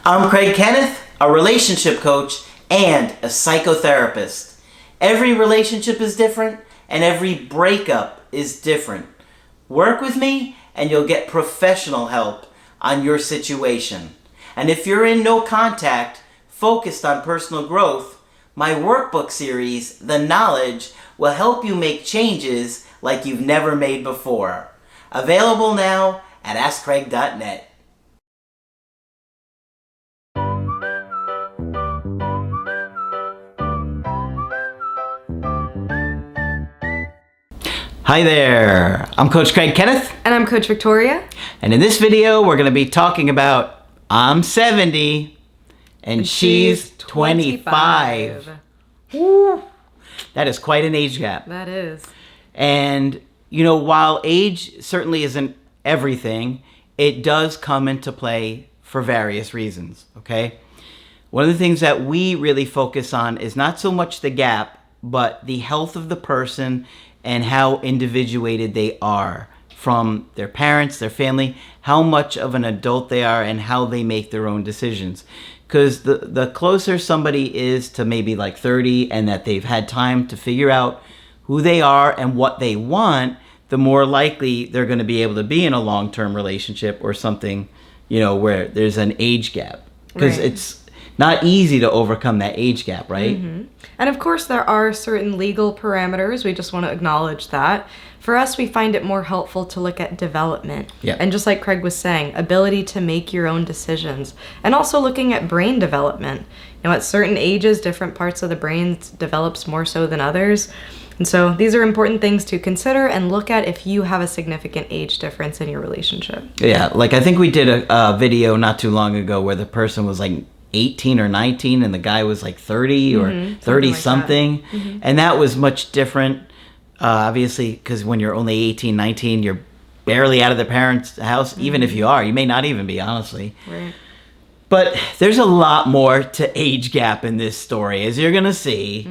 I'm Craig Kenneth, a relationship coach and a psychotherapist. Every relationship is different and every breakup is different. Work with me and you'll get professional help on your situation. And if you're in no contact, focused on personal growth, my workbook series, The Knowledge, will help you make changes like you've never made before. Available now at AskCraig.net. Hi there, I'm Coach Craig Kenneth. And I'm Coach Victoria. And in this video, we're going to be talking about I'm 70 and she's 25. Woo. That is quite an age gap. That is. And, while age certainly isn't everything, it does come into play for various reasons, okay? One of the things that we really focus on is not so much the gap, but the health of the person and how individuated they are from their parents, their family, how much of an adult they are, and how they make their own decisions. Because the closer somebody is to maybe like 30 and that they've had time to figure out who they are and what they want, the more likely they're going to be able to be in a long-term relationship or something, where there's an age gap. Because it's not easy to overcome that age gap, right? Mm-hmm. And of course, there are certain legal parameters. We just want to acknowledge that. For us, we find it more helpful to look at development. Yep. And just like Craig was saying, ability to make your own decisions. And also looking at brain development. At certain ages, different parts of the brain develops more so than others. And so these are important things to consider and look at if you have a significant age difference in your relationship. Yeah, like I think we did a video not too long ago where the person was like 18 or 19 and the guy was like 30 or 30 something. And that was much different, obviously, because when you're only 18, 19, you're barely out of the parents' house. Even if you are, you may not even be, honestly. Right. But there's a lot more to age gap in this story, as you're going to see.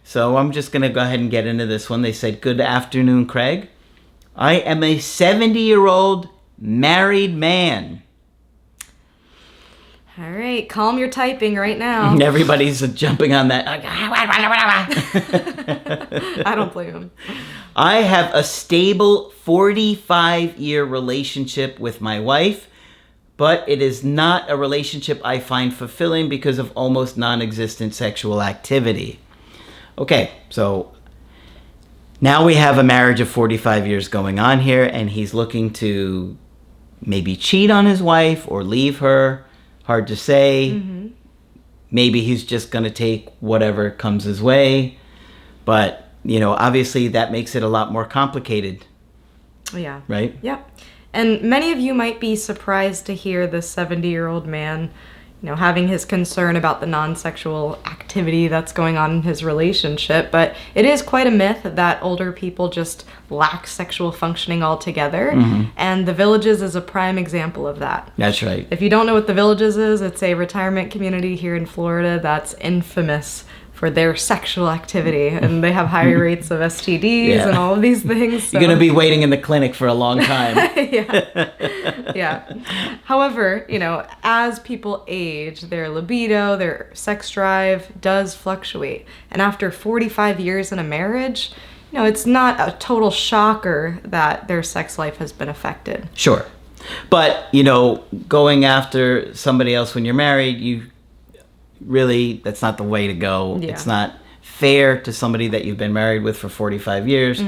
So I'm just going to go ahead and get into this one. They said, "Good afternoon, Craig. I am a 70-year-old married man." All right, calm your typing right now. Everybody's jumping on that. I don't blame him. I have a stable 45-year relationship with my wife, but it is not a relationship I find fulfilling because of almost non-existent sexual activity. Okay, so now we have a marriage of 45 years going on here, and he's looking to maybe cheat on his wife or leave her. Hard to say. Maybe he's just going to take whatever comes his way. But, obviously that makes it a lot more complicated. Yeah. Right? Yep. And many of you might be surprised to hear this 70-year-old man, having his concern about the non-sexual activity that's going on in his relationship. But it is quite a myth that older people just lack sexual functioning altogether. And The Villages is a prime example of that. That's right. If you don't know what The Villages is, it's a retirement community here in Florida that's infamous for their sexual activity, and they have higher rates of STDs and all of these things. So. You're going to be waiting in the clinic for a long time. Yeah. However, as people age, their libido, their sex drive does fluctuate. And after 45 years in a marriage, it's not a total shocker that their sex life has been affected. Sure. But, going after somebody else when you're married, really, that's not the way to go. Yeah. It's not fair to somebody that you've been married with for 45 years.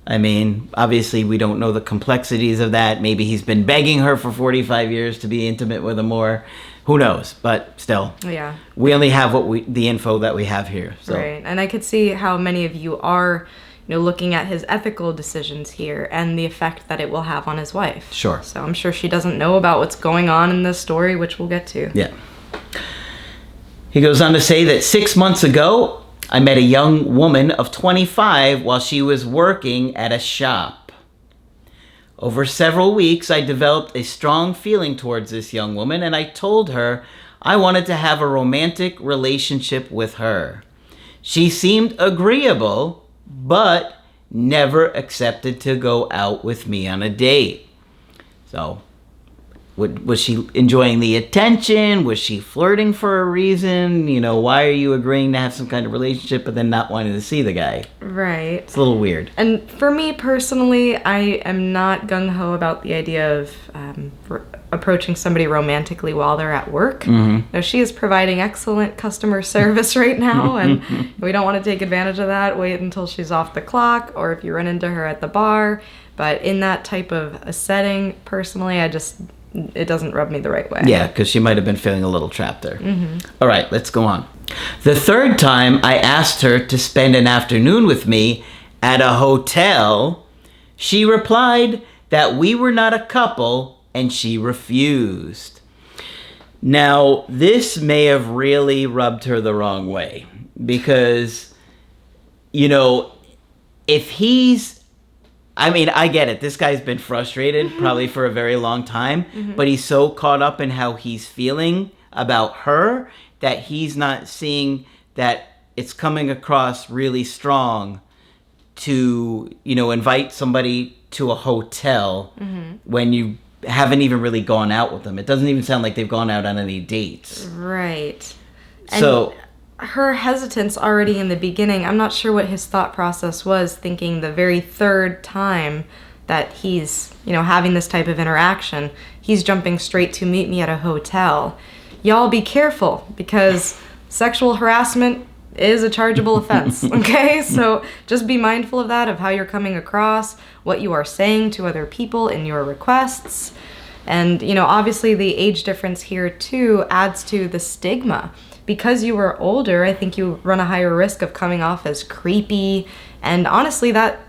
I mean, obviously, we don't know the complexities of that. Maybe he's been begging her for 45 years to be intimate with him more. Who knows? But still, we only have the info that we have here. So. Right. And I could see how many of you are looking at his ethical decisions here and the effect that it will have on his wife. Sure. So I'm sure she doesn't know about what's going on in this story, which we'll get to. Yeah. He goes on to say that 6 months ago, I met a young woman of 25 while she was working at a shop. Over several weeks, I developed a strong feeling towards this young woman, and I told her I wanted to have a romantic relationship with her. She seemed agreeable, but never accepted to go out with me on a date. So Was she enjoying the attention? Was she flirting for a reason? You know, why are you agreeing to have some kind of relationship but then not wanting to see the guy? Right. It's a little weird. And for me personally, I am not gung-ho about the idea of approaching somebody romantically while they're at work. Now, she is providing excellent customer service right now, and we don't want to take advantage of that. Wait until she's off the clock, or if you run into her at the bar. But in that type of a setting, personally, it doesn't rub me the right way. Yeah, because she might have been feeling a little trapped there. All right, let's go on. The third time I asked her to spend an afternoon with me at a hotel, she replied that we were not a couple and she refused. Now, this may have really rubbed her the wrong way because, you know, if he's, I mean, I get it. This guy's been frustrated probably for a very long time, but he's so caught up in how he's feeling about her that he's not seeing that it's coming across really strong to, you know, invite somebody to a hotel when you haven't even really gone out with them. It doesn't even sound like they've gone out on any dates. Right. So her hesitance already in the beginning, I'm not sure what his thought process was, thinking the very third time that he's, you know, having this type of interaction, he's jumping straight to meet me at a hotel. Y'all be careful, because sexual harassment is a chargeable offense, okay? So just be mindful of that, of how you're coming across, what you are saying to other people in your requests. And, you know, obviously the age difference here too adds to the stigma. Because you were older, I think you run a higher risk of coming off as creepy. And honestly, that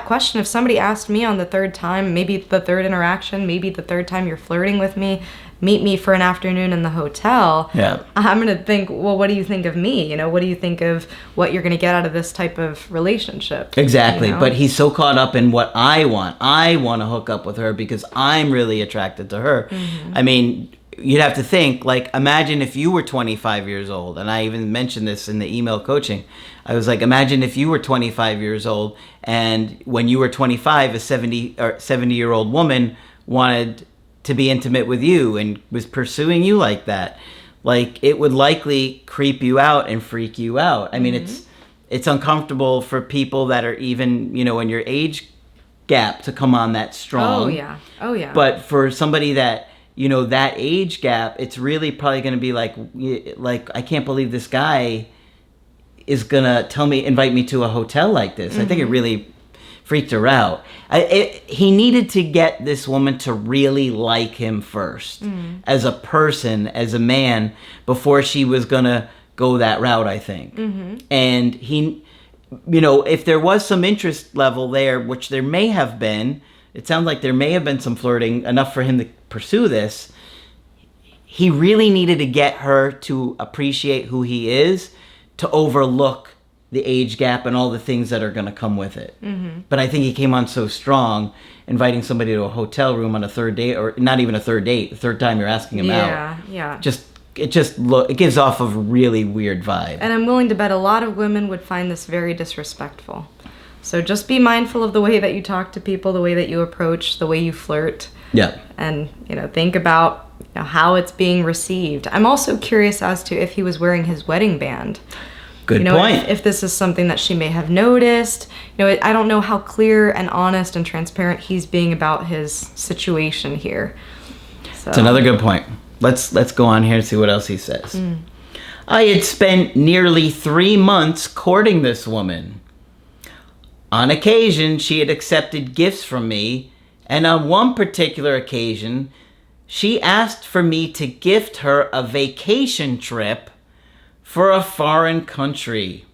question, if somebody asked me on the third time, maybe the third interaction, maybe the third time you're flirting with me, meet me for an afternoon in the hotel, I'm going to think, well, what do you think of me? You know, what do you think of what you're going to get out of this type of relationship? Exactly. You know? But he's so caught up in what I want. I want to hook up with her because I'm really attracted to her. I mean, you'd have to think, like, imagine if you were 25 years old, and I even mentioned this in the email coaching. I was like, imagine if you were 25 years old, and when you were 25, a 70-year-old woman wanted to be intimate with you and was pursuing you like that. Like, it would likely creep you out and freak you out. I mean, it's uncomfortable for people that are even, you know, in your age gap to come on that strong. Oh, yeah. But for somebody that, you know, that age gap, it's really probably going to be like, I can't believe this guy is going to invite me to a hotel like this. I think it really freaked her out. He needed to get this woman to really like him first as a person, as a man, before she was going to go that route, I think. And he, you know, if there was some interest level there, which there may have been, it sounds like there may have been some flirting, enough for him to pursue this. He really needed to get her to appreciate who he is, to overlook the age gap and all the things that are going to come with it. But I think he came on so strong, inviting somebody to a hotel room on a third date, or not even a third date, the third time you're asking him out. Yeah. It gives off a really weird vibe. And I'm willing to bet a lot of women would find this very disrespectful. So just be mindful of the way that you talk to people, the way that you approach, the way you flirt. Yeah. And, you know, think about, you know, how it's being received. I'm also curious as to if he was wearing his wedding band. Good point. If this is something that she may have noticed. You know, I don't know how clear and honest and transparent he's being about his situation here. So. It's another good point. Let's go on here and see what else he says. I had spent nearly 3 months courting this woman. On occasion, she had accepted gifts from me, and on one particular occasion, she asked for me to gift her a vacation trip for a foreign country.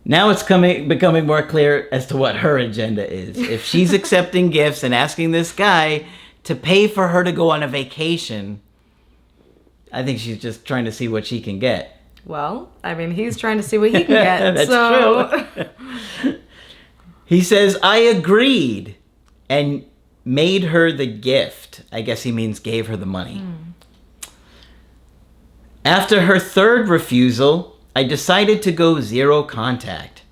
Now it's becoming more clear as to what her agenda is. If she's accepting gifts and asking this guy to pay for her to go on a vacation, I think she's just trying to see what she can get. Well, I mean, he's trying to see what he can get. That's true. He says, I agreed and made her the gift. I guess he means gave her the money. After her third refusal, I decided to go zero contact.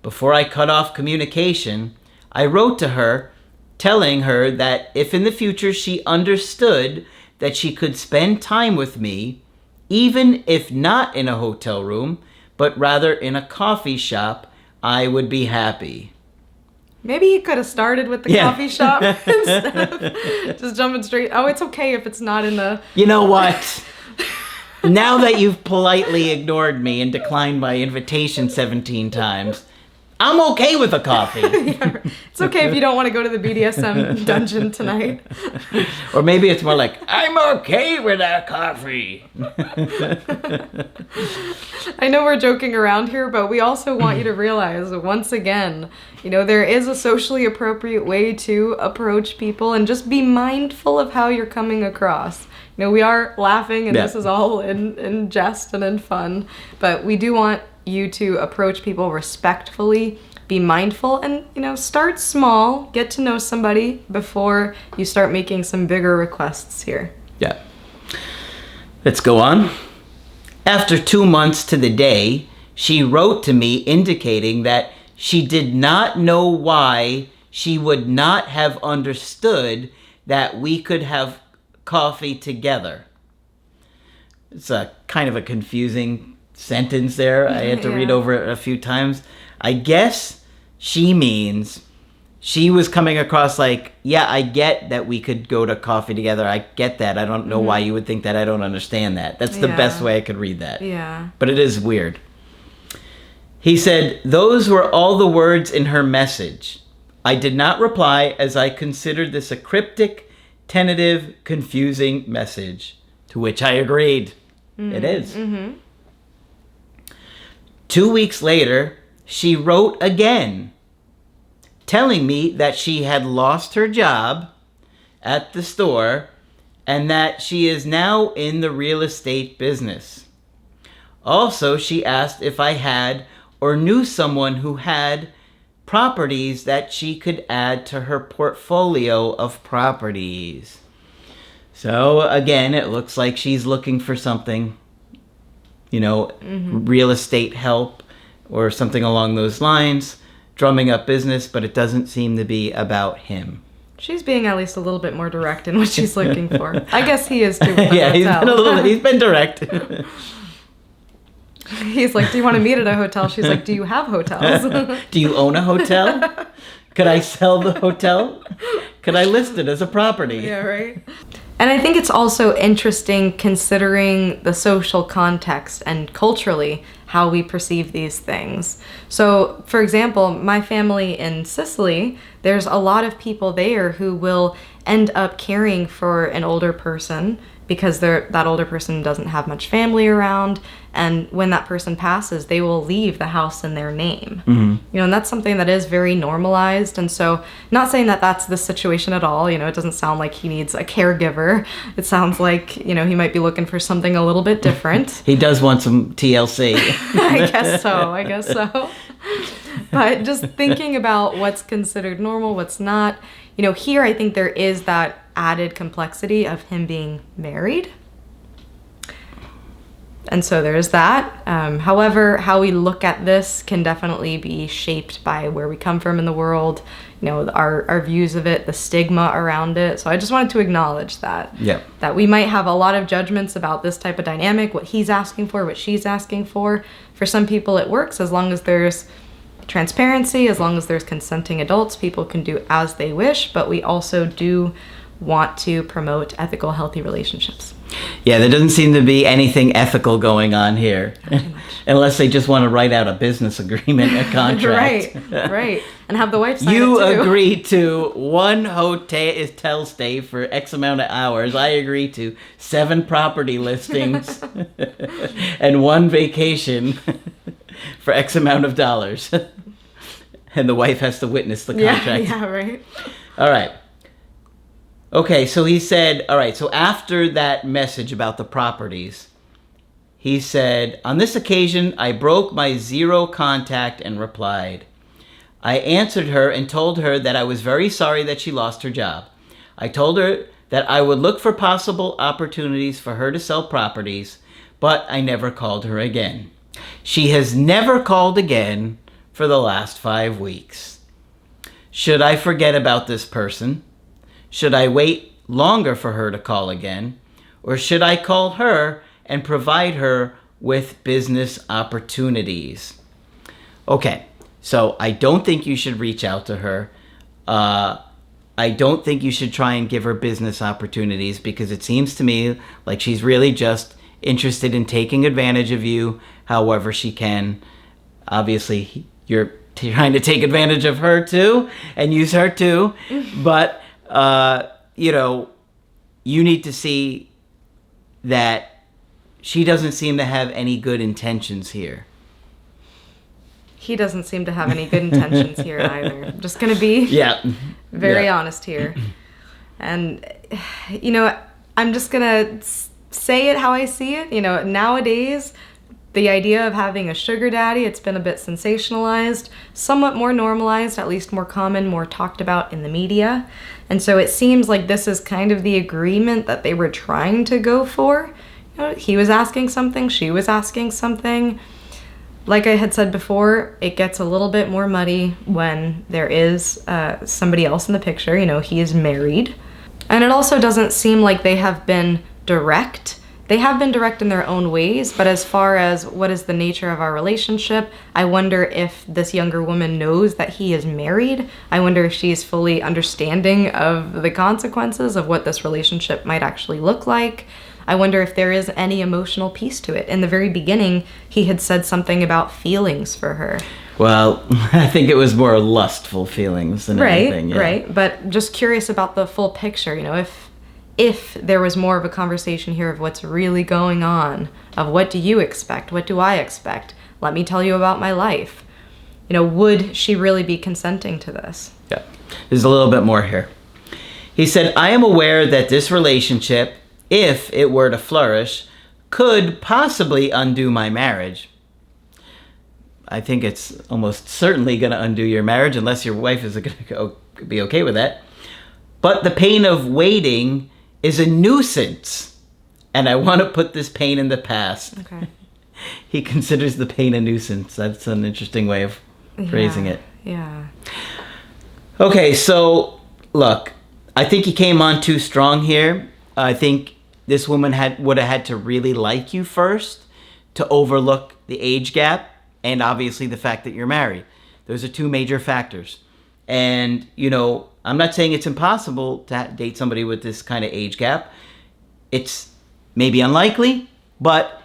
Before I cut off communication, I wrote to her telling her that if in the future she understood that she could spend time with me, even if not in a hotel room, but rather in a coffee shop, I would be happy. Maybe he could have started with the coffee shop instead of just jumping straight. Oh, it's okay if it's not in the... You know what? Now that you've politely ignored me and declined my invitation 17 times, I'm okay with a coffee. Yeah, it's okay if you don't want to go to the BDSM dungeon tonight. Or maybe it's more like, I'm okay with a coffee. I know we're joking around here, but we also want you to realize, once again, there is a socially appropriate way to approach people, and just be mindful of how you're coming across. We are laughing, and this is all in jest and in fun, but we do want you to approach people respectfully, be mindful, and start small, get to know somebody before you start making some bigger requests here. Yeah. Let's go on. After 2 months to the day, she wrote to me indicating that she did not know why she would not have understood that we could have coffee together. It's a kind of a confusing sentence there. I had to read over it a few times. I guess she means she was coming across like, yeah, I get that we could go to coffee together. I get that. I don't know why you would think that. I don't understand that. That's the best way I could read that. Yeah. But it is weird. He said, those were all the words in her message. I did not reply as I considered this a cryptic, tentative, confusing message, to which I agreed. It is. 2 weeks later, she wrote again, telling me that she had lost her job at the store and that she is now in the real estate business. Also, she asked if I had or knew someone who had properties that she could add to her portfolio of properties. So, again, it looks like she's looking for something, real estate help or something along those lines, drumming up business, but it doesn't seem to be about him. She's being at least a little bit more direct in what she's looking for. I guess he is too. Yeah, he's been direct. He's like, do you want to meet at a hotel? She's like, do you have hotels? Do you own a hotel? Could I sell the hotel? Could I list it as a property? Yeah, right. And I think it's also interesting considering the social context and culturally how we perceive these things. So, for example, my family in Sicily, there's a lot of people there who will end up caring for an older person because that older person doesn't have much family around, and when that person passes, they will leave the house in their name. And that's something that is very normalized. And so, not saying that that's the situation at all. It doesn't sound like he needs a caregiver. It sounds like he might be looking for something a little bit different. He does want some TLC. I guess so. But just thinking about what's considered normal, what's not. Here I think there is that added complexity of him being married. And so there's that. However, how we look at this can definitely be shaped by where we come from in the world, our views of it, the stigma around it. So I just wanted to acknowledge that. Yeah. That we might have a lot of judgments about this type of dynamic, what he's asking for, what she's asking for. For some people it works as long as there's transparency, as long as there's consenting adults, people can do as they wish, but we also do want to promote ethical, healthy relationships. Yeah, there doesn't seem to be anything ethical going on here. Unless they just want to write out a business agreement, a contract. Right. And have the wife sign it too. You agree to one hotel stay for X amount of hours. I agree to 7 property listings and 1 vacation for X amount of dollars. And the wife has to witness the contract. Yeah, right. All right. Okay, so he said, all right, so after that message about the properties, he said, on this occasion, I broke my 0 contact and replied. I answered her and told her that I was very sorry that she lost her job. I told her that I would look for possible opportunities for her to sell properties, but I never called her again. She has never called again for the last 5 weeks. Should I forget about this person? Should I wait longer for her to call again? Or should I call her and provide her with business opportunities? Okay, so I don't think you should reach out to her. I don't think you should try and give her business opportunities, because it seems to me like she's really just interested in taking advantage of you however she can. Obviously, you're trying to take advantage of her too and use her too. But, you need to see that she doesn't seem to have any good intentions here. He doesn't seem to have any good intentions here either. I'm just going to be very honest here. And, I'm just going to say it how I see it. Nowadays, the idea of having a sugar daddy, it's been a bit sensationalized, somewhat more normalized, at least more common, more talked about in the media. And so it seems like this is kind of the agreement that they were trying to go for. He was asking something, she was asking something. Like I had said before, it gets a little bit more muddy when there is somebody else in the picture. He is married. And it also doesn't seem like they have been direct. They have been direct in their own ways, but as far as what is the nature of our relationship, I wonder if this younger woman knows that he is married. I wonder if she's fully understanding of the consequences of what this relationship might actually look like. I wonder if there is any emotional piece to it. In the very beginning, he had said something about feelings for her. Well, I think it was more lustful feelings than anything. Yeah. Right. But just curious about the full picture, if there was more of a conversation here of what's really going on, of what do you expect? What do I expect? Let me tell you about my life. Would she really be consenting to this? Yeah. There's a little bit more here. He said, I am aware that this relationship, if it were to flourish, could possibly undo my marriage. I think it's almost certainly going to undo your marriage unless your wife is going to be okay with that. But the pain of waiting is a nuisance, and I want to put this pain in the past. Okay. He considers the pain a nuisance. That's an interesting way of phrasing it. Yeah. Okay, so look, I think he came on too strong here. I think this woman would have had to really like you first to overlook the age gap and obviously the fact that you're married. Those are two major factors. And, I'm not saying it's impossible to date somebody with this kind of age gap. It's maybe unlikely, but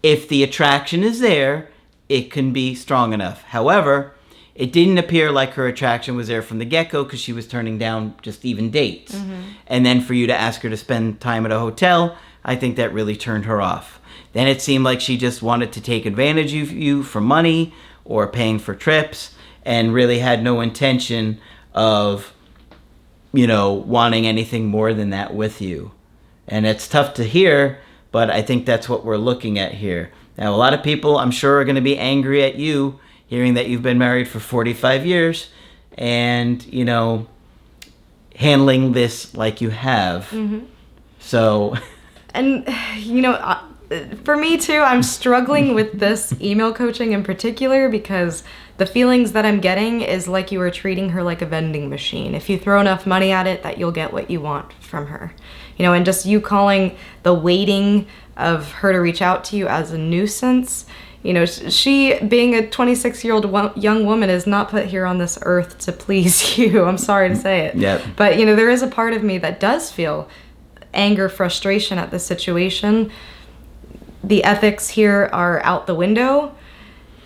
if the attraction is there, it can be strong enough. However, it didn't appear like her attraction was there from the get-go, because she was turning down just even dates. Mm-hmm. And then for you to ask her to spend time at a hotel, I think that really turned her off. Then it seemed like she just wanted to take advantage of you for money or paying for trips, and really had no intention of, wanting anything more than that with you. And it's tough to hear, but I think that's what we're looking at here. Now, a lot of people, I'm sure, are going to be angry at you hearing that you've been married for 45 years and, handling this like you have. Mm-hmm. So. And, for me too, I'm struggling with this email coaching in particular, because the feelings that I'm getting is like you are treating her like a vending machine. If you throw enough money at it, that you'll get what you want from her. And just you calling the waiting of her to reach out to you as a nuisance. She, being a 26-year-old young woman, is not put here on this earth to please you. I'm sorry to say it. Yep. But, there is a part of me that does feel anger, frustration at the situation. The ethics here are out the window.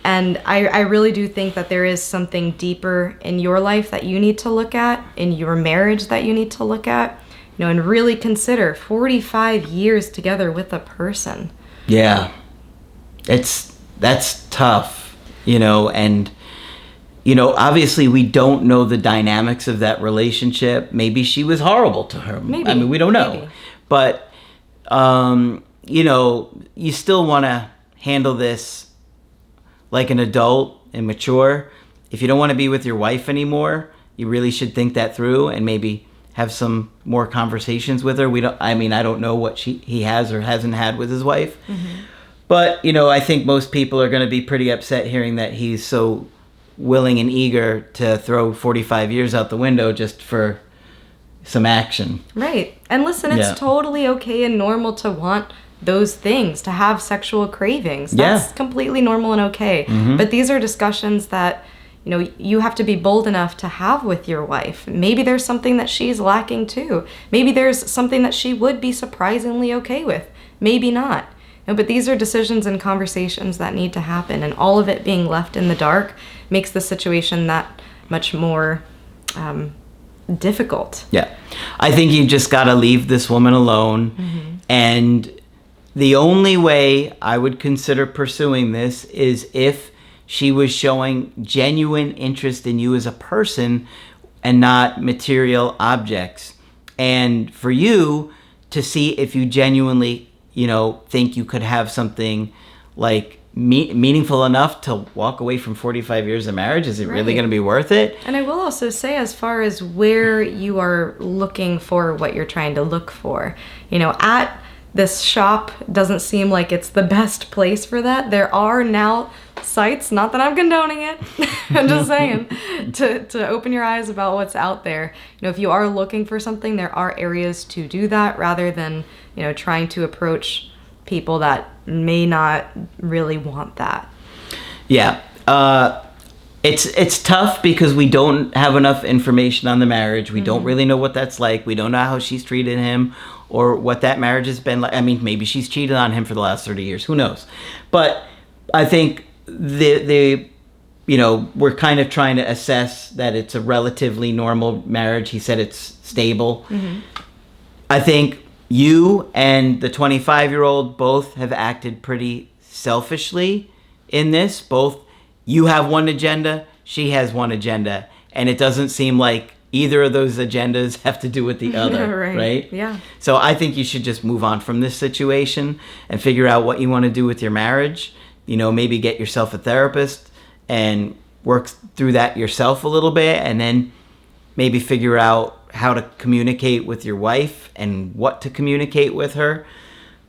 And I really do think that there is something deeper in your life that you need to look at, in your marriage that you need to look at, and really consider 45 years together with a person. Yeah. That's tough, and, obviously we don't know the dynamics of that relationship. Maybe she was horrible to her. Maybe. I mean, we don't know. Maybe. But, you still want to handle this like an adult and mature. If you don't want to be with your wife anymore, you really should think that through and maybe have some more conversations with her. I don't know what he has or hasn't had with his wife. Mm-hmm. But, I think most people are going to be pretty upset hearing that he's so willing and eager to throw 45 years out the window just for some action. Right. And listen, it's totally okay and normal to want those things, to have sexual cravings. That's completely normal and okay. But these are discussions that, you have to be bold enough to have with your wife. Maybe there's something that she's lacking too. Maybe there's something that she would be surprisingly okay with. Maybe not. But these are decisions and conversations that need to happen, and all of it being left in the dark makes the situation that much more difficult. Yeah. I think you just got to leave this woman alone. And the only way I would consider pursuing this is if she was showing genuine interest in you as a person and not material objects. And for you to see if you genuinely, think you could have something like meaningful enough to walk away from 45 years of marriage. Is it really going to be worth it? And I will also say, as far as where you are looking for what you're trying to look for, at this shop doesn't seem like it's the best place for that. There are now sites, not that I'm condoning it, I'm just saying, to open your eyes about what's out there. If you are looking for something, there are areas to do that rather than, trying to approach people that may not really want that. Yeah. It's tough because we don't have enough information on the marriage. We don't really know what that's like. We don't know how she's treated him or what that marriage has been like. I mean, maybe she's cheated on him for the last 30 years. Who knows? But I think we're kind of trying to assess that it's a relatively normal marriage. He said it's stable. I think you and the 25-year-old both have acted pretty selfishly in this. Both, you have one agenda, she has one agenda, and it doesn't seem like either of those agendas have to do with the other, right? Yeah. So I think you should just move on from this situation and figure out what you want to do with your marriage. Maybe get yourself a therapist and work through that yourself a little bit, and then maybe figure out how to communicate with your wife and what to communicate with her.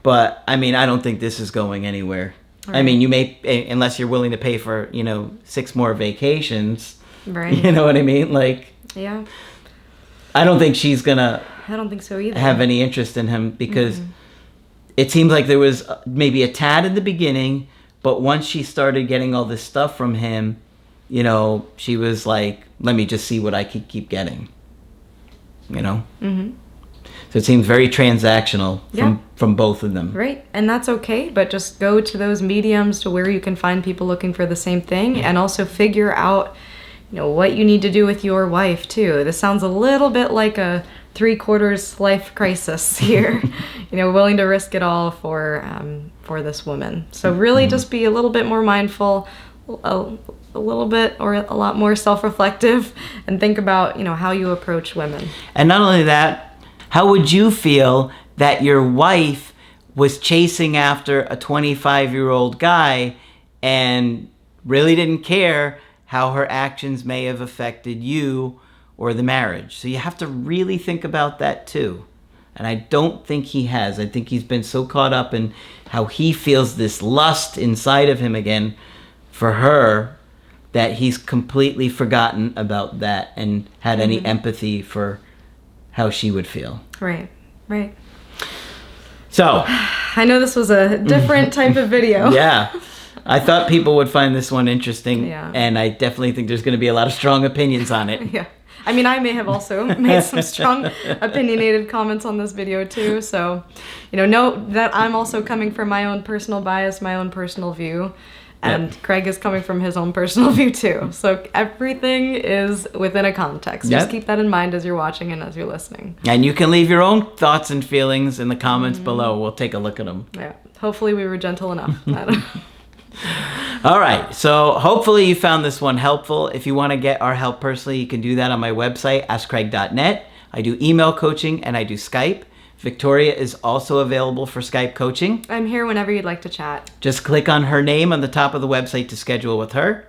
But I mean, I don't think this is going anywhere. Right. I mean, you may, unless you're willing to pay for, 6 more vacations. Right. You know what I mean? Yeah. I don't think she's gonna. I don't think so either. Have any interest in him because it seems like there was maybe a tad in the beginning, but once she started getting all this stuff from him, she was like, let me just see what I could keep getting. So it seems very transactional from both of them. Right. And that's okay, but just go to those mediums to where you can find people looking for the same thing, and also figure out, what you need to do with your wife too. This sounds a little bit like a 3/4 life crisis here. Willing to risk it all for this woman. So really just be a little bit more mindful, a little bit or a lot more self-reflective, and think about, how you approach women. And not only that, how would you feel that your wife was chasing after a 25-year-old guy and really didn't care how her actions may have affected you or the marriage? So you have to really think about that too. And I don't think he has. I think he's been so caught up in how he feels this lust inside of him again for her that he's completely forgotten about that and had any empathy for how she would feel. Right. So, I know this was a different type of video. Yeah. I thought people would find this one interesting, Yeah. and I definitely think there's going to be a lot of strong opinions on it. Yeah. I mean, I may have also made some strong opinionated comments on this video too. So, know that I'm also coming from my own personal bias, my own personal view. And Craig is coming from his own personal view too. So everything is within a context. Just keep that in mind as you're watching and as you're listening. And you can leave your own thoughts and feelings in the comments below. We'll take a look at them. Yeah. Hopefully we were gentle enough. All right. So hopefully you found this one helpful. If you want to get our help personally, you can do that on my website, askcraig.net. I do email coaching and I do Skype. Victoria is also available for Skype coaching. I'm here whenever you'd like to chat. Just click on her name on the top of the website to schedule with her.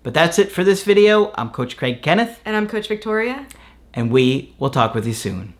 But that's it for this video. I'm Coach Craig Kenneth. And I'm Coach Victoria. And we will talk with you soon.